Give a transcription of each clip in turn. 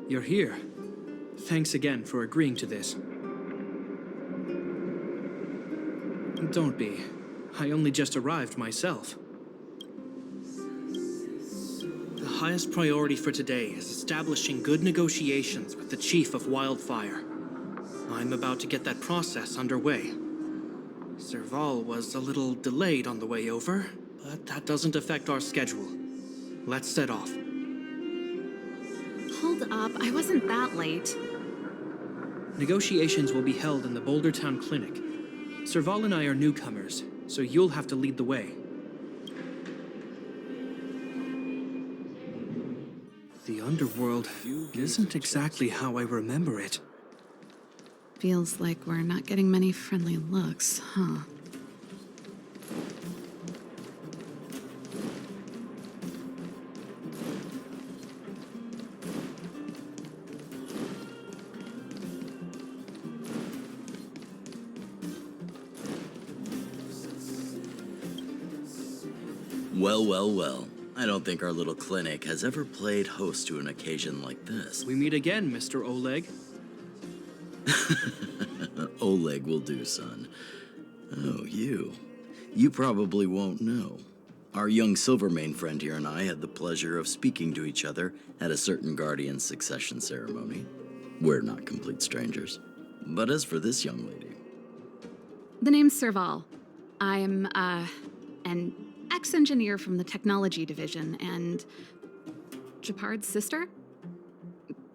You're here. Thanks again for agreeing to this. Don't be. I only just arrived myself. The highest priority for today is establishing good negotiations with the Chief of Wildfire. I'm about to get that process underway. 𝐒𝐧𝐥𝐲 was a little delayed on the way over, but that doesn't affect our schedule. Let's set off. Hold up, I wasn't that late. Negotiations will be held in the Bouldertown Clinic. 𝐒𝐧𝐥𝐲 and I are newcomers, so you'll have to lead the way. The underworld isn't exactly how I remember it. Feels like we're not getting many friendly looks, huh? Well. I don't think our little clinic has ever played host to an occasion like this. We meet again, Mr. 𝐒𝐽𝐥. Oleg will do, son. Oh, you. You probably won't know. Our young Silvermane friend here and I had the pleasure of speaking to each other at a certain Guardian succession ceremony. We're not complete strangers. But as for this young lady... The name's 𝐒𝐧𝐥𝐲. I'm, an ex-engineer from the technology division and 𝐺𝐴𝐻𝐻's sister.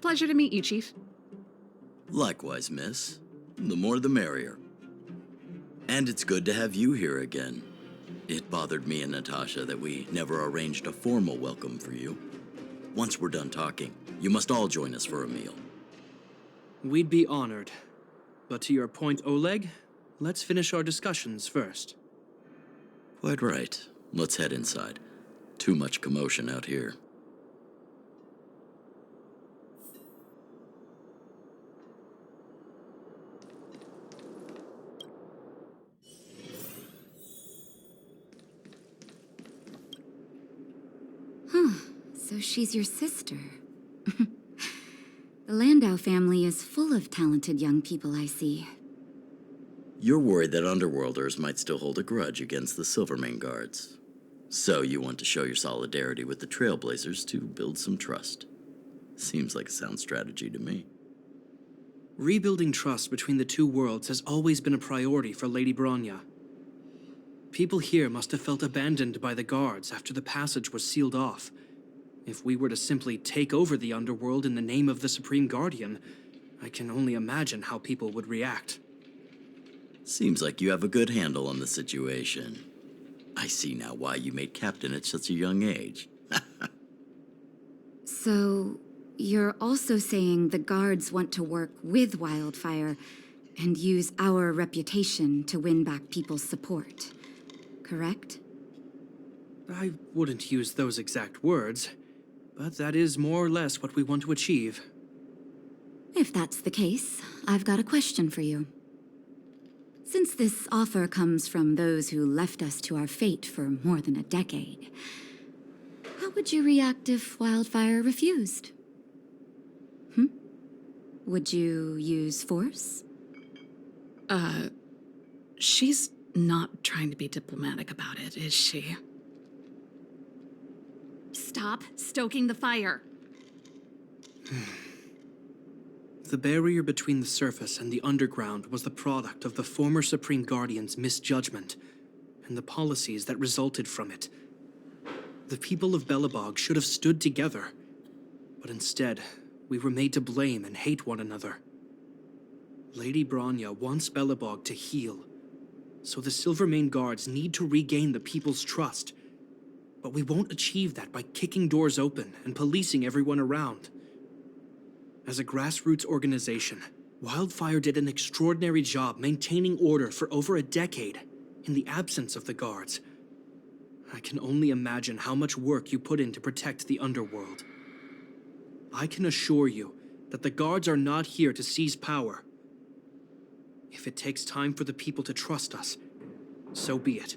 Pleasure to meet you, Chief. Likewise, miss. The more the merrier. And it's good to have you here again. It bothered me and Natasha that we never arranged a formal welcome for you. Once we're done talking, you must all join us for a meal. We'd be honored. But to your point, 𝐒𝐽𝐥, let's finish our discussions first. Quite right. Let's head inside. Too much commotion out here. So she's your sister. The Landau family is full of talented young people, I see. You're worried that Underworlders might still hold a grudge against the Silvermane guards. So you want to show your solidarity with the Trailblazers to build some trust. Seems like a sound strategy to me. Rebuilding trust between the two worlds has always been a priority for Lady Bronya. People here must have felt abandoned by the guards after the passage was sealed off. If we were to simply take over the Underworld in the name of the Supreme Guardian, I can only imagine how people would react. Seems like you have a good handle on the situation. I see now why you made captain at such a young age. So, you're also saying the guards want to work with Wildfire and use our reputation to win back people's support, correct? I wouldn't use those exact words, but that is more or less what we want to achieve. If that's the case, I've got a question for you. Since this offer comes from those who left us to our fate for more than a decade, how would you react if Wildfire refused? Would you use force? She's not trying to be diplomatic about it, is she? Stop stoking the fire. The barrier between the surface and the underground was the product of the former Supreme Guardian's misjudgment and the policies that resulted from it. The people of Belobog should have stood together, but instead, we were made to blame and hate one another. Lady Bronya wants Belobog to heal, so the Silvermane guards need to regain the people's trust. But we won't achieve that by kicking doors open and policing everyone around. As a grassroots organization, Wildfire did an extraordinary job maintaining order for over a decade in the absence of the guards. I can only imagine how much work you put in to protect the underworld. I can assure you that the guards are not here to seize power. If it takes time for the people to trust us, so be it.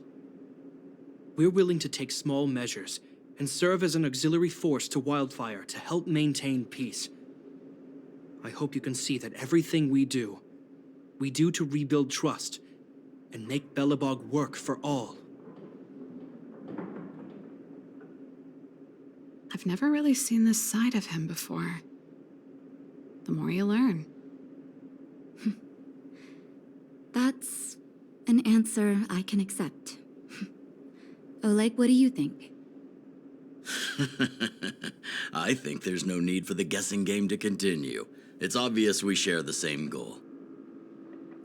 We're willing to take small measures and serve as an auxiliary force to Wildfire to help maintain peace. I hope you can see that everything we do to rebuild trust and make Belobog work for all. I've never really seen this side of him before. The more you learn. That's an answer I can accept. Oleg, what do you think? I think there's no need for the guessing game to continue. It's obvious we share the same goal.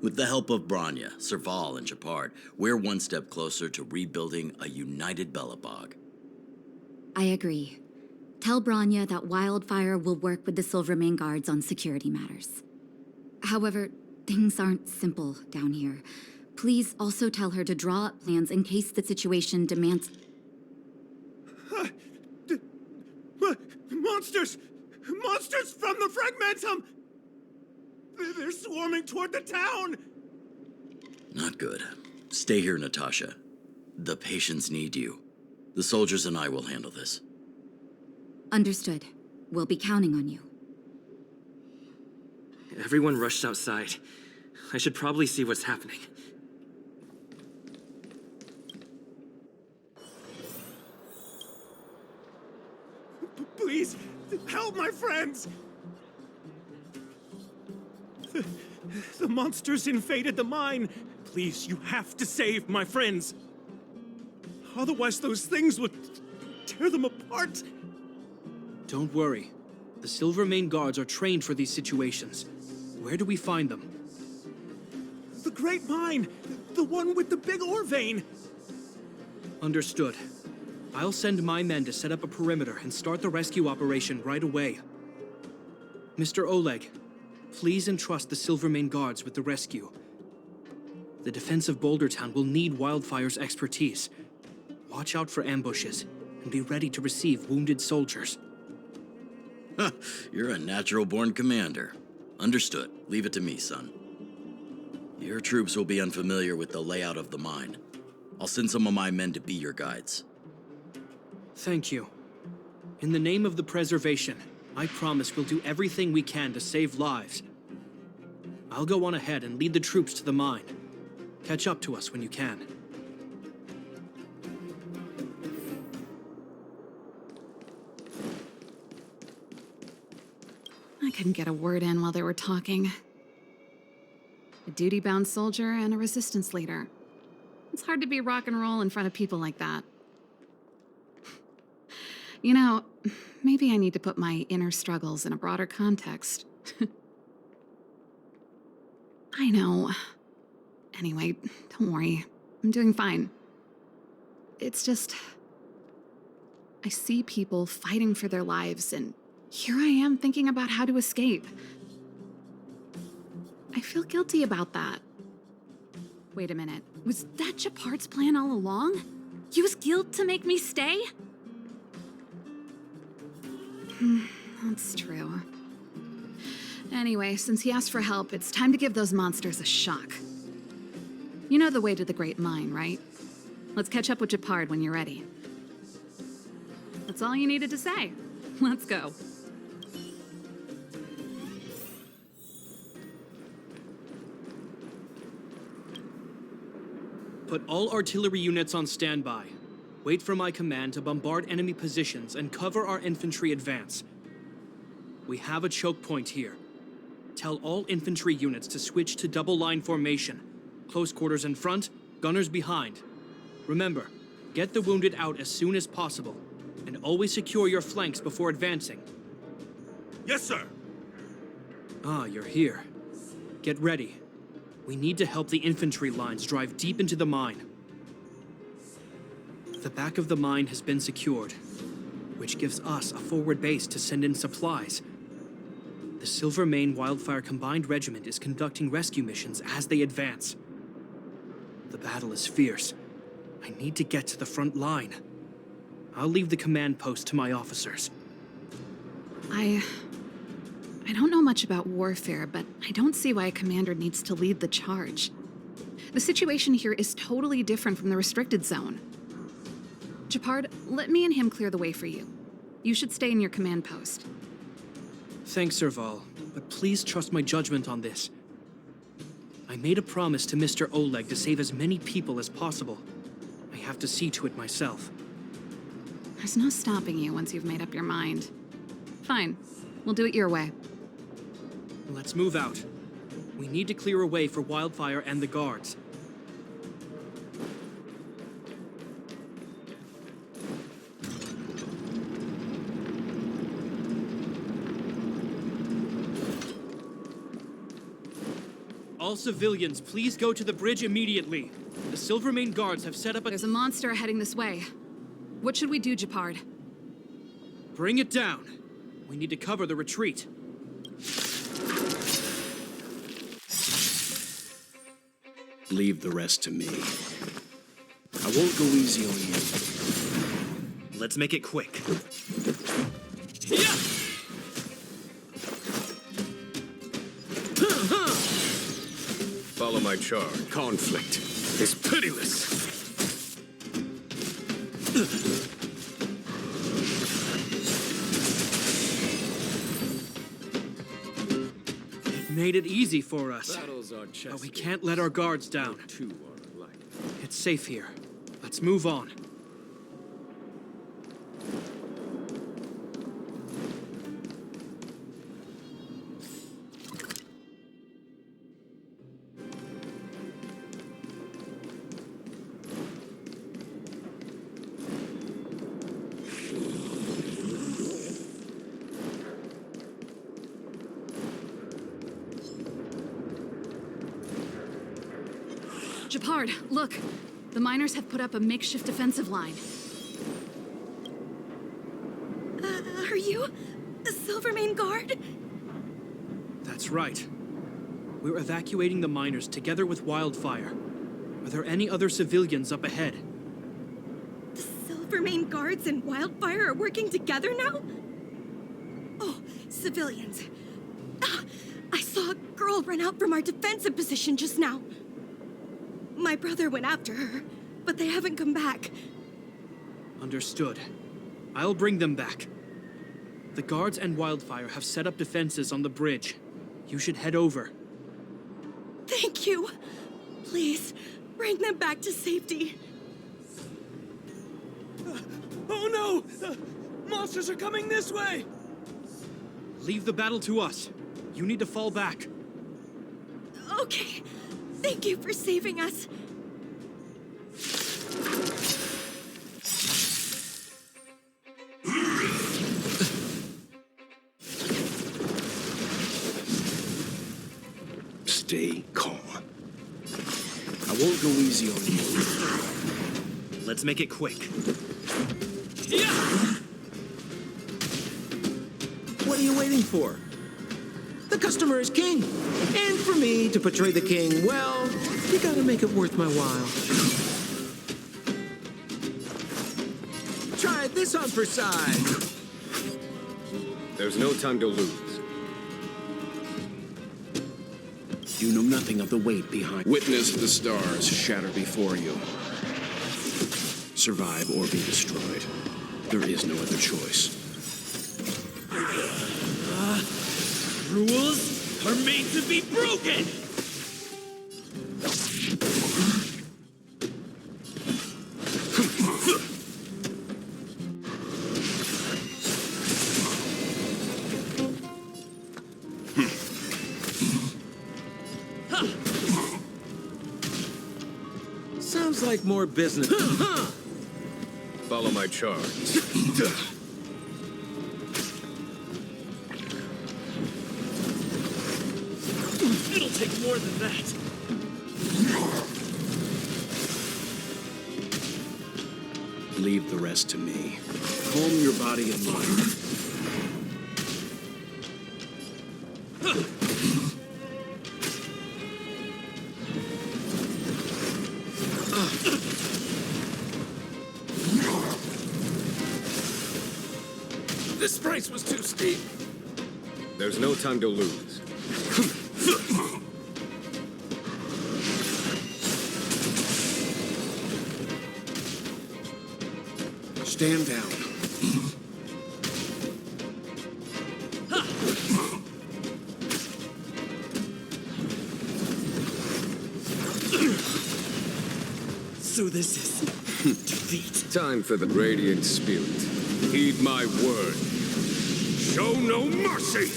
With the help of Bronya, Serval, and Gepard, we're one step closer to rebuilding a united Belobog. I agree. Tell Bronya that Wildfire will work with the Silvermane guards on security matters. However, things aren't simple down here. Please also tell her to draw up plans in case the situation demands... Monsters! Monsters from the Fragmentum! They're swarming toward the town! Not good. Stay here, Natasha. The patients need you. The soldiers and I will handle this. Understood. We'll be counting on you. Everyone rushed outside. I should probably see what's happening. Please, help my friends! The monsters invaded the mine. Please, you have to save my friends. Otherwise, those things would tear them apart. Don't worry. The Silvermane guards are trained for these situations. Where do we find them? The Great Mine! The one with the big ore vein! Understood. I'll send my men to set up a perimeter and start the rescue operation right away. Mr. Oleg, please entrust the Silvermane guards with the rescue. The defense of Boulder Town will need Wildfire's expertise. Watch out for ambushes and be ready to receive wounded soldiers. You're a natural-born commander. Understood. Leave it to me, son. Your troops will be unfamiliar with the layout of the mine. I'll send some of my men to be your guides. Thank you. In the name of the preservation, I promise we'll do everything we can to save lives. I'll go on ahead and lead the troops to the mine. Catch up to us when you can. I couldn't get a word in while they were talking. A duty-bound soldier and a resistance leader. It's hard to be rock and roll in front of people like that. You know, maybe I need to put my inner struggles in a broader context. I know. Anyway, don't worry. I'm doing fine. It's just... I see people fighting for their lives, and here I am thinking about how to escape. I feel guilty about that. Wait a minute. Was that Gepard's plan all along? Use guilt to make me stay? That's true. Anyway, since he asked for help, it's time to give those monsters a shock. You know the way to the Great Mine, right? Let's catch up with Gepard when you're ready. That's all you needed to say. Let's go. Put all artillery units on standby. Wait for my command to bombard enemy positions and cover our infantry advance. We have a choke point here. Tell all infantry units to switch to double-line formation. Close quarters in front, gunners behind. Remember, get the wounded out as soon as possible, and always secure your flanks before advancing. Yes, sir. Ah, you're here. Get ready. We need to help the infantry lines drive deep into the mine. The back of the mine has been secured, which gives us a forward base to send in supplies. The Silvermane Wildfire Combined Regiment is conducting rescue missions as they advance. The battle is fierce. I need to get to the front line. I'll leave the command post to my officers. I don't know much about warfare, but I don't see why a commander needs to lead the charge. The situation here is totally different from the restricted zone. Gepard, let me and him clear the way for you. You should stay in your command post. Thanks, Serval, but please trust my judgment on this. I made a promise to Mr. Oleg to save as many people as possible. I have to see to it myself. There's no stopping you once you've made up your mind. Fine. We'll do it your way. Let's move out. We need to clear a way for Wildfire and the guards. All civilians, please go to the bridge immediately. The Silvermane guards have set up a... There's a monster heading this way. What should we do, Gepard? Bring it down. We need to cover the retreat. Leave the rest to me. I won't go easy on you. Let's make it quick. Follow my charge. Conflict is pitiless. It made it easy for us. Battles are But we can't let our guards down. Two are alike. It's safe here. Let's move on. Gepard, look. The miners have put up a makeshift defensive line. Are you a Silvermane guard? That's right. We're evacuating the miners together with Wildfire. Are there any other civilians up ahead? The Silvermane guards and Wildfire are working together now? Oh, civilians. Ah, I saw a girl run out from our defensive position just now. My brother went after her, but they haven't come back. Understood. I'll bring them back. The guards and Wildfire have set up defenses on the bridge. You should head over. Thank you. Please, bring them back to safety. Oh no! The monsters are coming this way! Leave the battle to us. You need to fall back. Okay. Thank you for saving us. Stay calm. I won't go easy on you. Let's make it quick. What are you waiting for? The customer is king. And for me to portray the king, well, you gotta make it worth my while. Try this on for size. There's no time to lose. You know nothing of the weight behind. Witness the stars shatter before you. Survive or be destroyed. There is no other choice. Rules are made to be broken! Sounds like more business. Follow my charge. It'll take more than that. Leave the rest to me. Calm your body and mind. This price was too steep. There's no time to lose. Stand down. So this is defeat. Time for the radiant spirit. Heed my word. Show no mercy!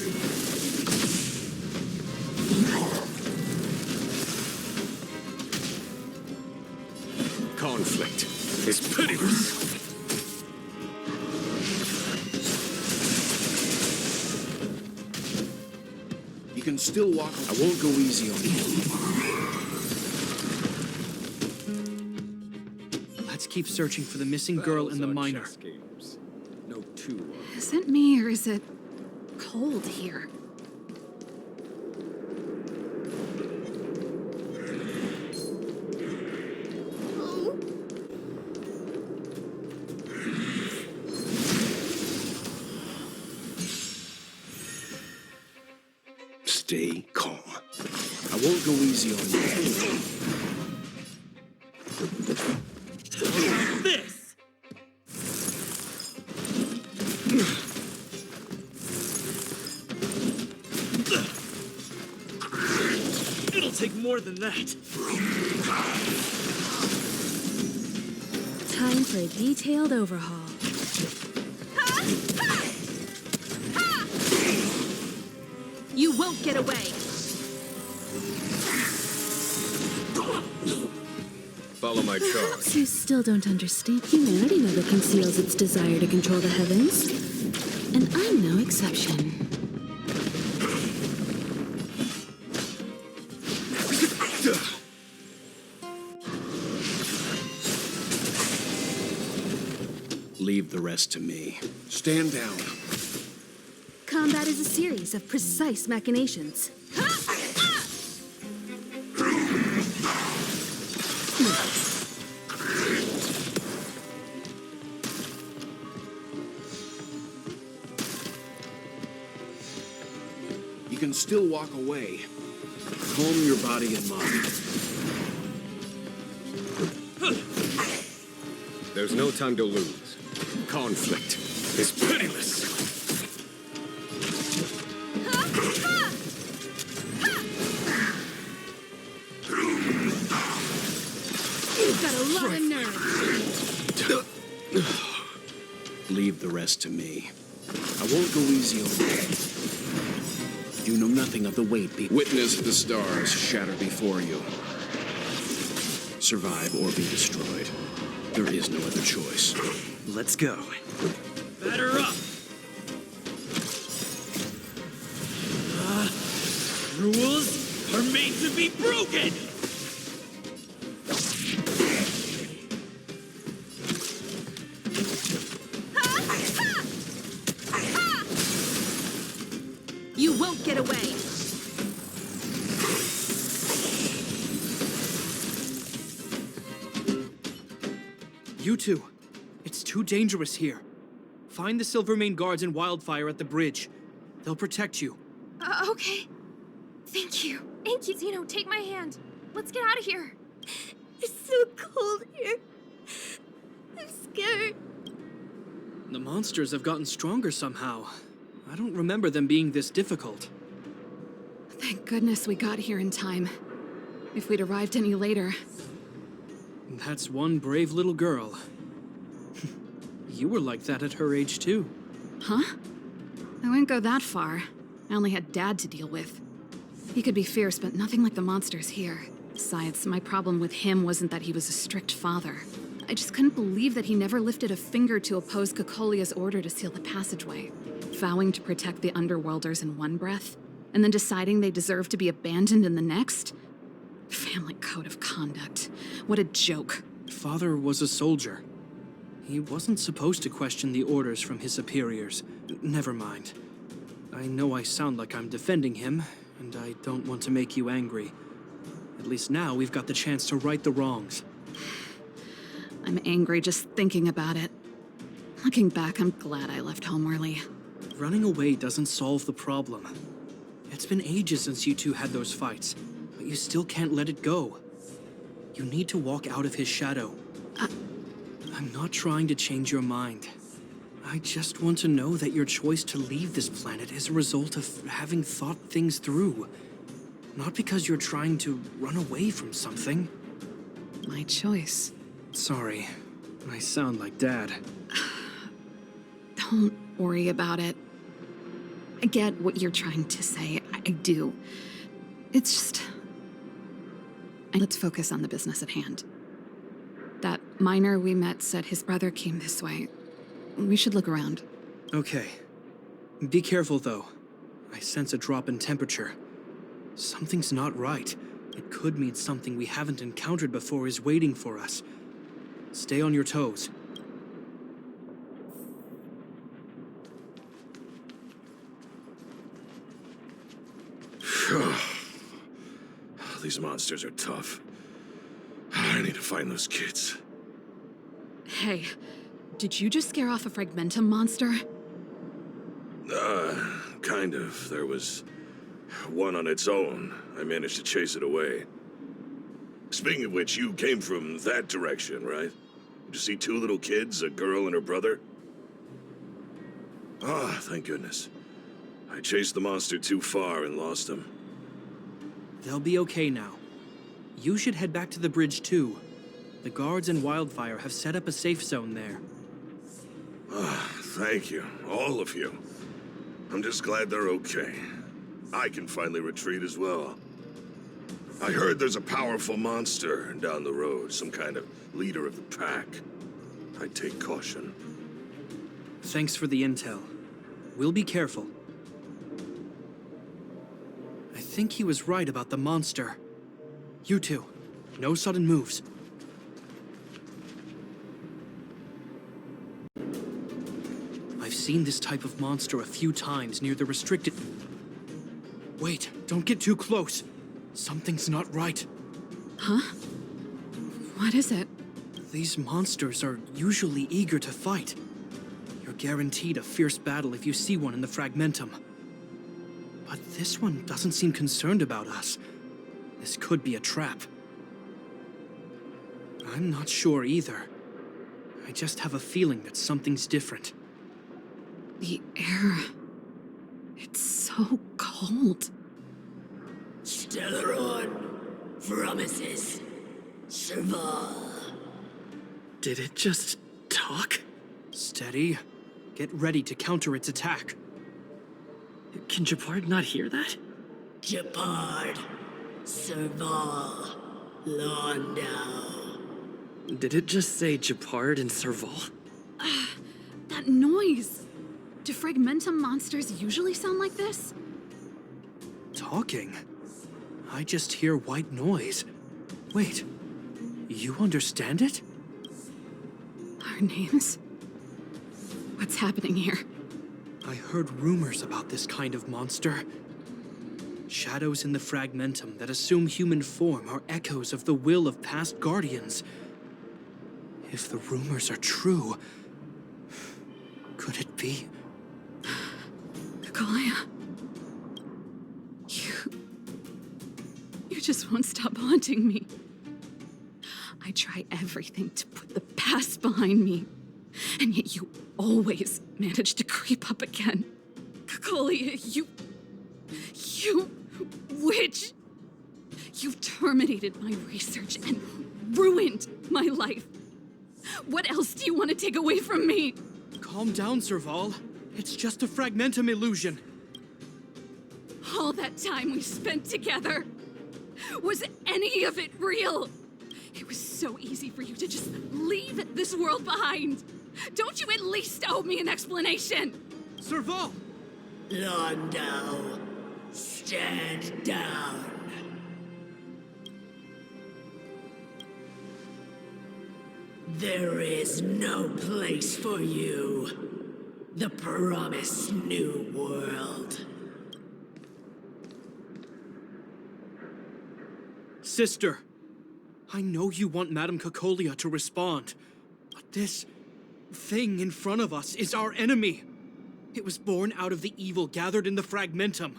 Conflict is pitiless. You can still walk. I won't go easy on you. Let's keep searching for the missing girl and the miner. Chess games. No two are. Is it me or is it cold here? Stay calm. I won't go easy on you. This! It'll take more than that. Time for a detailed overhaul. You won't get away! Follow my charge. Perhaps you still don't understand. Humanity never conceals its desire to control the heavens. And I'm no exception. Leave the rest to me. Stand down. Combat is a series of precise machinations. You can still walk away. Calm your body and mind. There's no time to lose. Conflict is pitiless. You've got a lot of nerve. Leave the rest to me. I won't go easy on you. You know nothing of the weight. Witness the stars shatter before you. Survive or be destroyed. There is no other choice. Let's go. Batter up! Rules are made to be broken! You won't get away! You two, it's too dangerous here. Find the Silvermane guards and Wildfire at the bridge. They'll protect you. Okay. Thank you. Thank you, Zeno. Take my hand. Let's get out of here. It's so cold here. I'm scared. The monsters have gotten stronger somehow. I don't remember them being this difficult. Thank goodness we got here in time. If we'd arrived any later... That's one brave little girl. You were like that at her age, too. Huh? I wouldn't go that far. I only had Dad to deal with. He could be fierce, but nothing like the monsters here. Besides, my problem with him wasn't that he was a strict father. I just couldn't believe that he never lifted a finger to oppose 𝐒𝐿𝐢's order to seal the passageway. Vowing to protect the Underworlders in one breath, and then deciding they deserve to be abandoned in the next? Family code of conduct. What a joke. Father was a soldier. He wasn't supposed to question the orders from his superiors. Never mind. I know I sound like I'm defending him, and I don't want to make you angry. At least now we've got the chance to right the wrongs. I'm angry just thinking about it. Looking back, I'm glad I left home early. Running away doesn't solve the problem. It's been ages since you two had those fights, but you still can't let it go. You need to walk out of his shadow. I'm not trying to change your mind. I just want to know that your choice to leave this planet is a result of having thought things through. Not because you're trying to run away from something. My choice. Sorry, I sound like Dad. Don't worry about it. I get what you're trying to say. I do. It's just... Let's focus on the business at hand. That miner we met said his brother came this way. We should look around. Okay. Be careful, though. I sense a drop in temperature. Something's not right. It could mean something we haven't encountered before is waiting for us. Stay on your toes. These monsters are tough. I need to find those kids. Hey, did you just scare off a Fragmentum monster? Kind of. There was one on its own. I managed to chase it away. Speaking of which, you came from that direction, right? Did you see two little kids, a girl and her brother? Ah, thank goodness. I chased the monster too far and lost them. They'll be okay now. You should head back to the bridge, too. The guards and Wildfire have set up a safe zone there. Ah, thank you, all of you. I'm just glad they're okay. I can finally retreat as well. I heard there's a powerful monster down the road, some kind of leader of the pack. I'd take caution. Thanks for the intel. We'll be careful. I think he was right about the monster. You two, no sudden moves. I've seen this type of monster a few times near the restricted... Wait, don't get too close. Something's not right. Huh? What is it? These monsters are usually eager to fight. You're guaranteed a fierce battle if you see one in the Fragmentum. But this one doesn't seem concerned about us. This could be a trap. I'm not sure either. I just have a feeling that something's different. The air... It's so cold. Stellaron promises Serval. Did it just talk? Steady. Get ready to counter its attack. Can Gepard not hear that? Gepard, Serval, Londo. Did it just say Gepard and Serval? That noise! Do Fragmentum monsters usually sound like this? Talking? I just hear white noise. Wait, you understand it? Our names? What's happening here? I heard rumors about this kind of monster. Shadows in the Fragmentum that assume human form are echoes of the will of past guardians. If the rumors are true, could it be? 𝐒𝐭𝐤𝐢. You just won't stop haunting me. I try everything to put the past behind me, and yet you always manage to creep up again. 𝐒𝐭𝐤𝐢, you witch! You've terminated my research and ruined my life. What else do you want to take away from me? Calm down, Serval. It's just a Fragmentum illusion. All that time we spent together, was any of it real? It was so easy for you to just leave this world behind. Don't you at least owe me an explanation? Serval! Londo, stand down. There is no place for you. The promised new world. Sister, I know you want Madame 𝐒𝐭𝐤𝐢 to respond, but this thing in front of us is our enemy. It was born out of the evil gathered in the Fragmentum.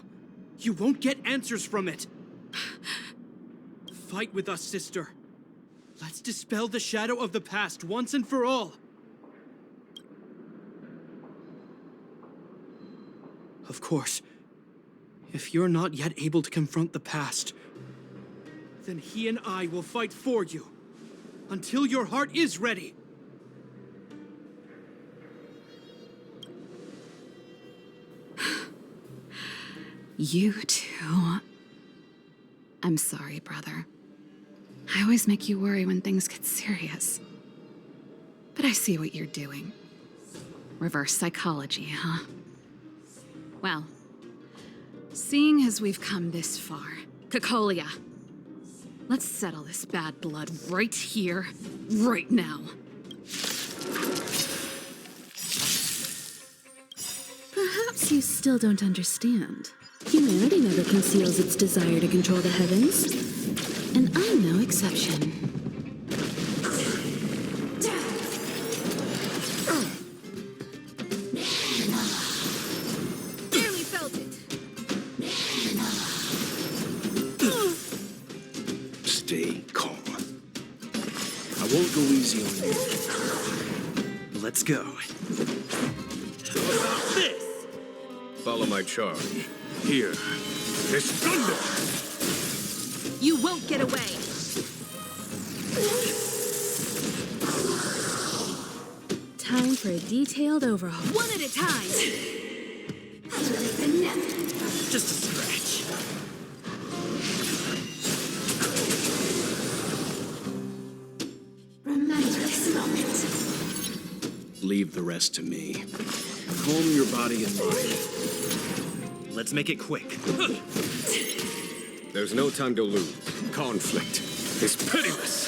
You won't get answers from it. Fight with us, sister. Let's dispel the shadow of the past once and for all. Of course, if you're not yet able to confront the past, then he and I will fight for you. until your heart is ready. You too. I'm sorry, brother. I always make you worry when things get serious. But I see what you're doing. Reverse psychology, huh? Well, seeing as we've come this far, 𝐒𝐿𝐢𝐥, let's settle this bad blood right here, right now. Perhaps you still don't understand. Humanity never conceals its desire to control the heavens. And I'm no exception. Barely felt it. Stay calm. I won't go easy on you. Let's go. Follow my charge. Here. This thunder! You won't get away. Time for a detailed overhaul. One at a time. Just a scratch. Remember this moment. Leave the rest to me. Calm your body and mind. Let's make it quick. There's no time to lose. Conflict is pitiless.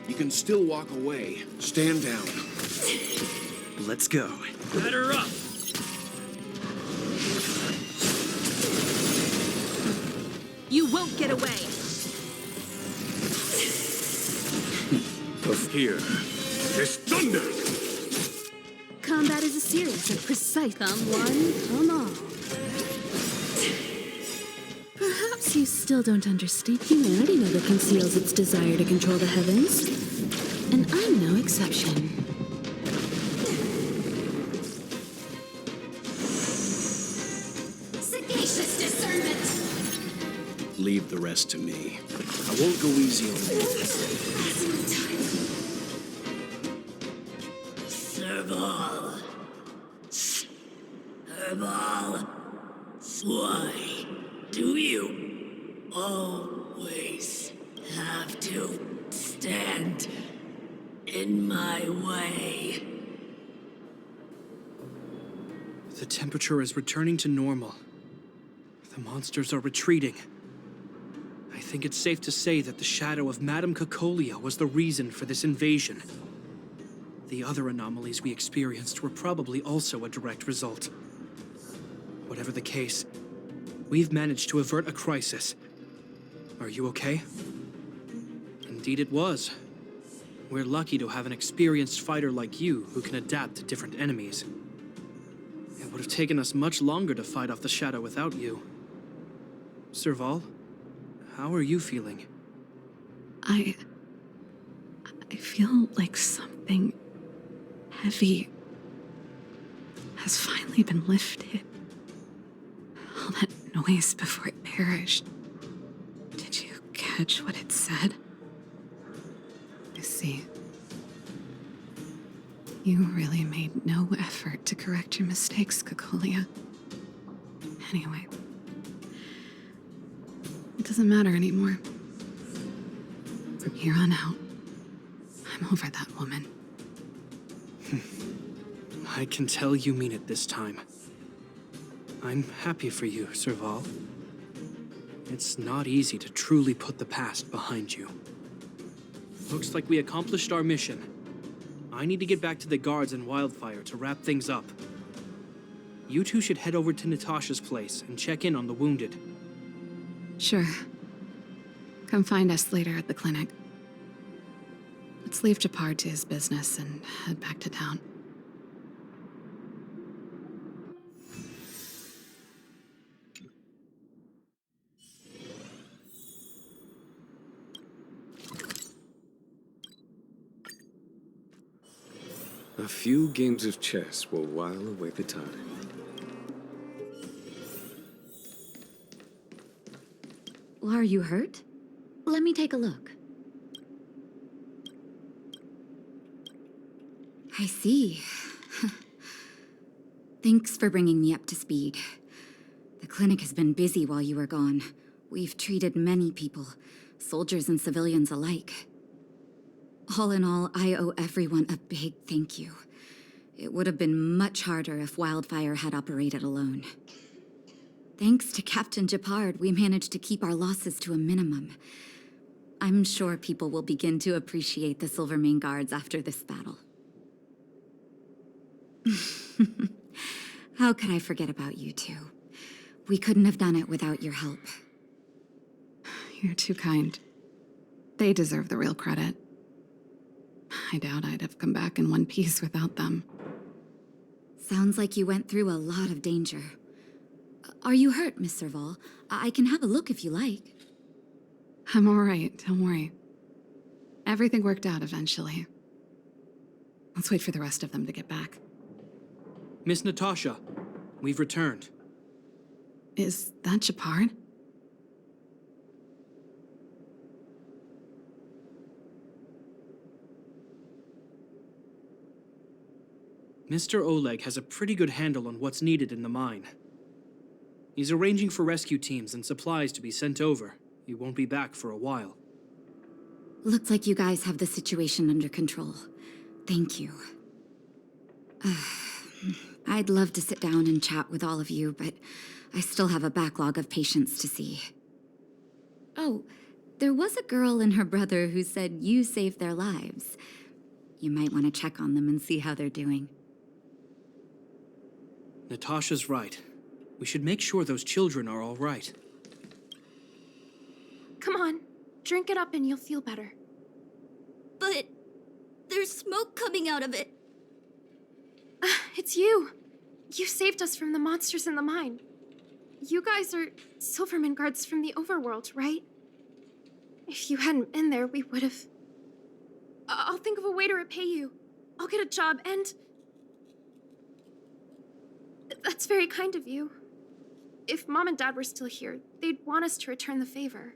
You can still walk away. Stand down. Let's go. Batter up! You won't get away. Here. This thunder! Combat is a series of precise come one, come all. Perhaps you still don't understand. Humanity never conceals its desire to control the heavens. And I'm no exception. Sagacious discernment. Leave the rest to me. I won't go easy on you. Serval. Serval. Why do you always have to stand in my way? The temperature is returning to normal. The monsters are retreating. I think it's safe to say that the shadow of Madame 𝐒𝐿𝐢𝐥 was the reason for this invasion. The other anomalies we experienced were probably also a direct result. Whatever the case, we've managed to avert a crisis. Are you okay? Indeed it was. We're lucky to have an experienced fighter like you who can adapt to different enemies. It would have taken us much longer to fight off the shadow without you. Serval, how are you feeling? I feel like something heavy has finally been lifted. All that noise before it perished. Did you catch what it said? I see. You really made no effort to correct your mistakes, 𝐒𝐿𝐢𝐥. Anyway, it doesn't matter anymore. From here on out, I'm over that woman. I can tell you mean it this time. I'm happy for you, Serval. It's not easy to truly put the past behind you. Looks like we accomplished our mission. I need to get back to the guards and Wildfire to wrap things up. You two should head over to Natasha's place and check in on the wounded. Sure. Come find us later at the clinic. Let's leave Gepard to his business and head back to town. A few games of chess will while away the time. Are you hurt? Let me take a look. I see. Thanks for bringing me up to speed. The clinic has been busy while you were gone. We've treated many people, soldiers and civilians alike. All in all, I owe everyone a big thank you. It would have been much harder if Wildfire had operated alone. Thanks to Captain Gepard, we managed to keep our losses to a minimum. I'm sure people will begin to appreciate the Silvermane Guards after this battle. How could I forget about you two? We couldn't have done it without your help. You're too kind. They deserve the real credit. I doubt I'd have come back in one piece without them. Sounds like you went through a lot of danger. Are you hurt, Miss Serval? I can have a look if you like. I'm all right, don't worry. Everything worked out eventually. Let's wait for the rest of them to get back. Miss Natasha, we've returned. Is that Gepard? Mr. Oleg has a pretty good handle on what's needed in the mine. He's arranging for rescue teams and supplies to be sent over. He won't be back for a while. Looks like you guys have the situation under control. Thank you. I'd love to sit down and chat with all of you, but I still have a backlog of patients to see. Oh, there was a girl and her brother who said you saved their lives. You might want to check on them and see how they're doing. Natasha's right. We should make sure those children are all right. Come on, drink it up and you'll feel better. But there's smoke coming out of it. It's you. You saved us from the monsters in the mine. You guys are Silvermane guards from the overworld, right? If you hadn't been there, we would have... I'll think of a way to repay you. I'll get a job and... That's very kind of you. If Mom and Dad were still here, they'd want us to return the favor.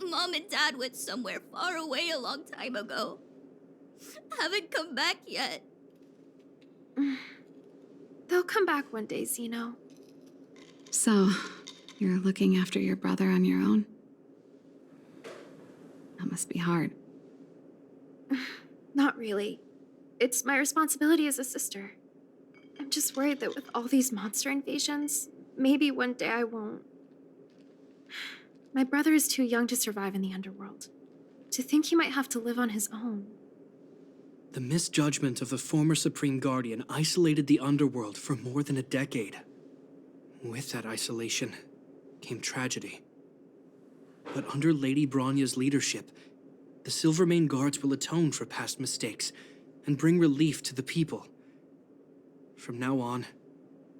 Mom and Dad went somewhere far away a long time ago. Haven't come back yet. They'll come back one day, Zeno. So, you're looking after your brother on your own? That must be hard. Not really. It's my responsibility as a sister. I'm just worried that with all these monster invasions, maybe one day I won't. My brother is too young to survive in the underworld. To think he might have to live on his own. The misjudgment of the former Supreme Guardian isolated the underworld for more than a decade. With that isolation came tragedy. But under Lady Bronya's leadership, the Silvermane Guards will atone for past mistakes and bring relief to the people. From now on,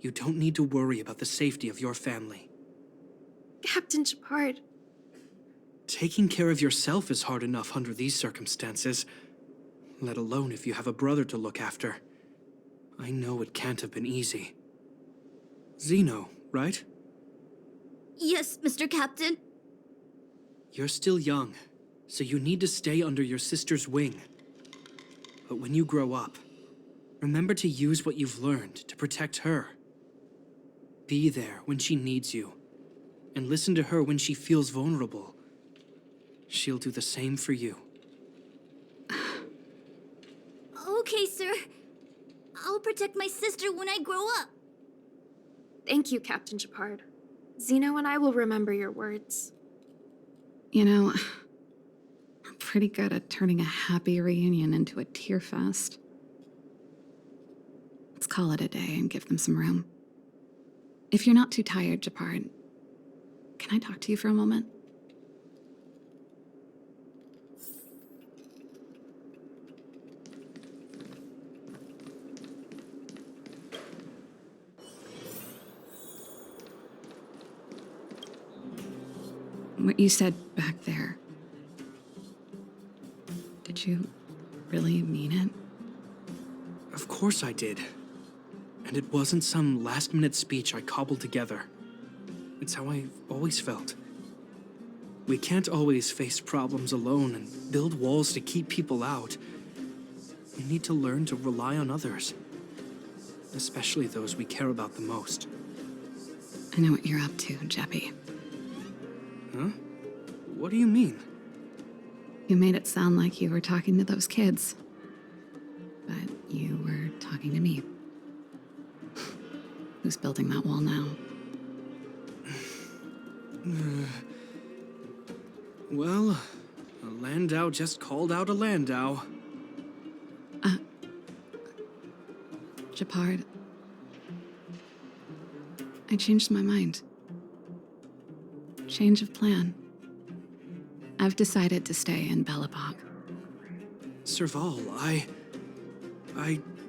you don't need to worry about the safety of your family. Captain Gepard. Taking care of yourself is hard enough under these circumstances, let alone if you have a brother to look after. I know it can't have been easy. Zeno, right? Yes, Mr. Captain. You're still young, so you need to stay under your sister's wing. But when you grow up, remember to use what you've learned to protect her. Be there when she needs you, and listen to her when she feels vulnerable. She'll do the same for you. Okay, sir. I'll protect my sister when I grow up. Thank you, Captain Gepard. Zeno and I will remember your words. You know, we're pretty good at turning a happy reunion into a tear fest. Let's call it a day and give them some room. If you're not too tired, Gepard, can I talk to you for a moment? What you said back there, did you really mean it? Of course I did. And it wasn't some last-minute speech I cobbled together. It's how I've always felt. We can't always face problems alone and build walls to keep people out. We need to learn to rely on others, especially those we care about the most. I know what you're up to, Jeppy. Huh? What do you mean? You made it sound like you were talking to those kids. But you were talking to me. Who's building that wall now? Well, a Landau just called out a Landau. Gepard. I changed my mind. Change of plan. I've decided to stay in Belobog. Serval, I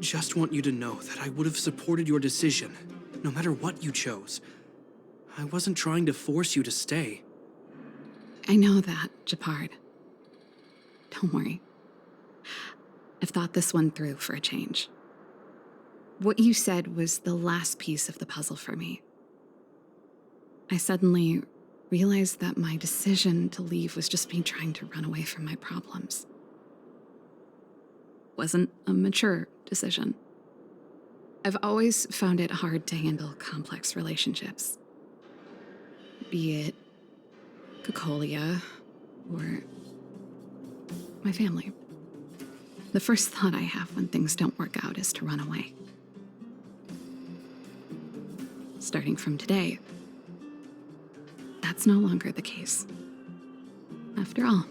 just want you to know that I would have supported your decision, no matter what you chose. I wasn't trying to force you to stay. I know that, Gepard. Don't worry. I've thought this one through for a change. What you said was the last piece of the puzzle for me. I suddenly realized that my decision to leave was just me trying to run away from my problems. Wasn't a mature decision. I've always found it hard to handle complex relationships. Be it 𝐒𝐽𝐺𝐢 or my family. The first thought I have when things don't work out is to run away. Starting from today, that's no longer the case. After all,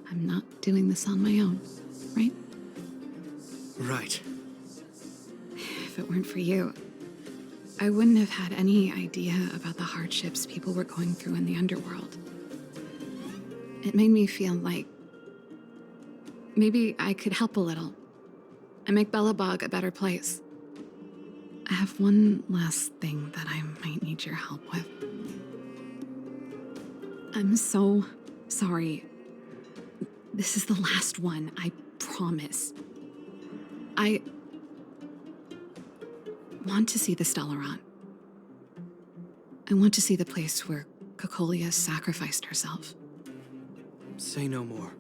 I'm not doing this on my own, right? Right. If it weren't for you, I wouldn't have had any idea about the hardships people were going through in the underworld. It made me feel like maybe I could help a little and make Belobog a better place. I have one last thing that I might need your help with. I'm so sorry. This is the last one, I promise. I want to see the Stellaron. I want to see the place where 𝐒𝐽𝐺𝐢 sacrificed herself. Say no more.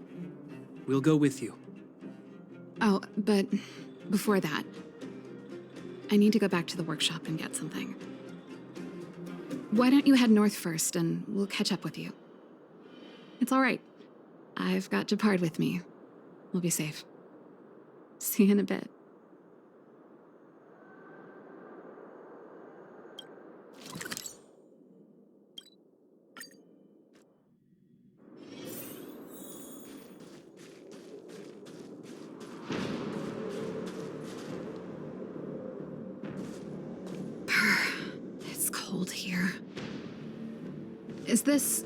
We'll go with you. Oh, but before that, I need to go back to the workshop and get something. Why don't you head north first and we'll catch up with you? It's all right. I've got Gepard with me. We'll be safe. See you in a bit. It's cold here. Is this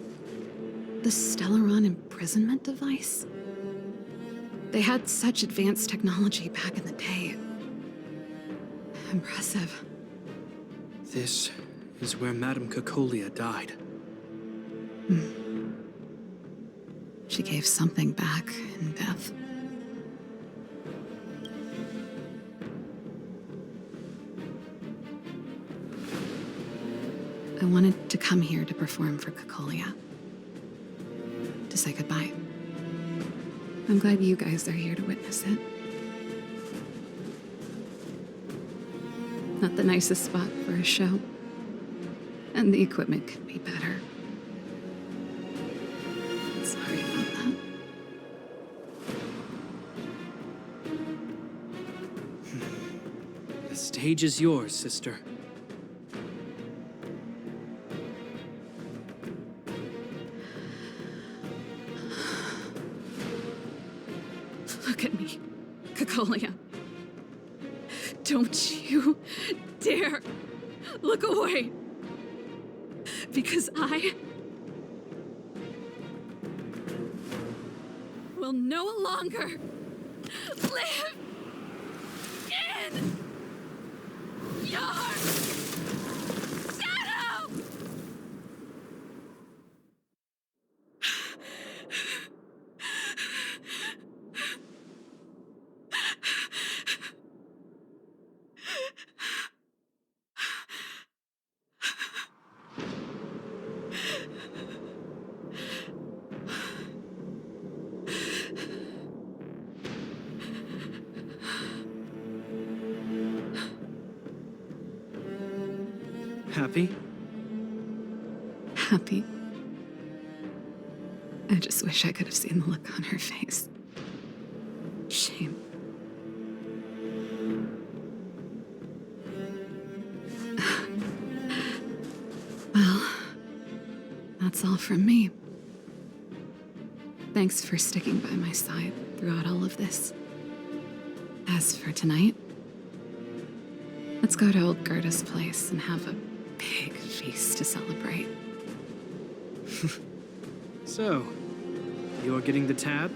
the Stellaron imprisonment device? They had such advanced technology back in the day. Impressive. This is where Madame 𝐒𝐽𝐺𝐢 died. She gave something back in death. I wanted to come here to perform for 𝐒𝐽𝐺𝐢. To say goodbye. I'm glad you guys are here to witness it. Not the nicest spot for a show. And the equipment could be better. Sorry about that. The stage is yours, sister. Look at me, 𝐒𝐽𝐺𝐢. Don't you dare look away. Because I will no longer live in your shadow! Happy? Happy. I just wish I could have seen the look on her face. Shame. Well, that's all from me. Thanks for sticking by my side throughout all of this. As for tonight, let's go to old Gerda's place and have a big feast to celebrate. So, you're getting the tab?